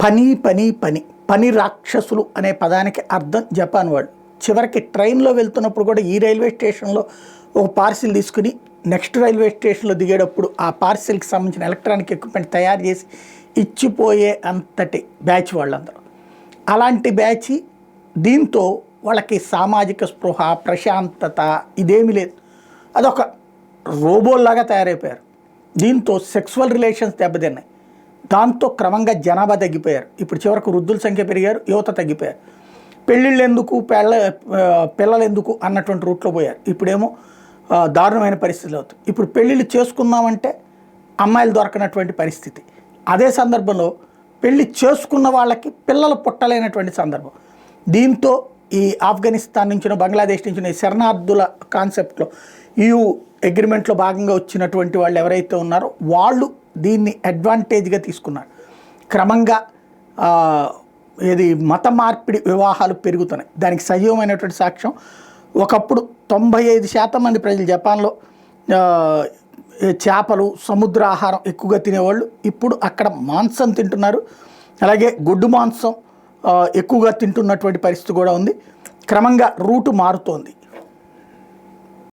పని పని పని పని రాక్షసులు అనే పదానికి అర్థం జపాన్ వాళ్ళు. చివరికి ట్రైన్లో వెళ్తున్నప్పుడు కూడా ఈ రైల్వే స్టేషన్లో ఒక పార్సిల్ తీసుకుని నెక్స్ట్ రైల్వే స్టేషన్లో దిగేటప్పుడు ఆ పార్సిల్కి సంబంధించిన ఎలక్ట్రానిక్ ఎక్విప్మెంట్ తయారు చేసి ఇచ్చిపోయే అంతటి బ్యాచ్ వాళ్ళందరూ. అలాంటి బ్యాచ్. దీంతో వాళ్ళకి సామాజిక స్పృహ, ప్రశాంతత ఇదేమీ లేదు. అదొక రోబోల్లాగా తయారైపోయారు. దీంతో సెక్సువల్ రిలేషన్స్ దెబ్బతిన్నాయి. దాంతో క్రమంగా జనాభా తగ్గిపోయారు. ఇప్పుడు చివరకు వృద్ధుల సంఖ్య పెరిగారు, యువత తగ్గిపోయారు. పెళ్ళిళ్ళు ఎందుకు, పిల్లలు ఎందుకు అన్నటువంటి రూట్లో పోయారు. ఇప్పుడేమో దారుణమైన పరిస్థితులు అవుతాయి. ఇప్పుడు పెళ్ళిళ్ళు చేసుకుందామంటే అమ్మాయిలు దొరకనటువంటి పరిస్థితి. అదే సందర్భంలో పెళ్ళి చేసుకున్న వాళ్ళకి పిల్లలు పుట్టలేనటువంటి సందర్భం. దీంతో ఈ ఆఫ్ఘనిస్తాన్ నుంచి, బంగ్లాదేశ్ నుంచి శరణార్థుల కాన్సెప్ట్లో EU అగ్రిమెంట్లో భాగంగా వచ్చినటువంటి వాళ్ళు ఎవరైతే ఉన్నారో వాళ్ళు దీన్ని అడ్వాంటేజ్గా తీసుకున్నారు. క్రమంగా మత మార్పిడి వివాహాలు పెరుగుతున్నాయి. దానికి సజీవమైనటువంటి సాక్ష్యం ఒకప్పుడు 95% మంది ప్రజలు జపాన్లో చేపలు, సముద్ర ఆహారం ఎక్కువగా తినేవాళ్ళు. ఇప్పుడు అక్కడ మాంసం తింటున్నారు. అలాగే గొడ్డు మాంసం ఎక్కువగా తింటున్నటువంటి పరిస్థితి కూడా ఉంది. క్రమంగా రూటు మారుతోంది.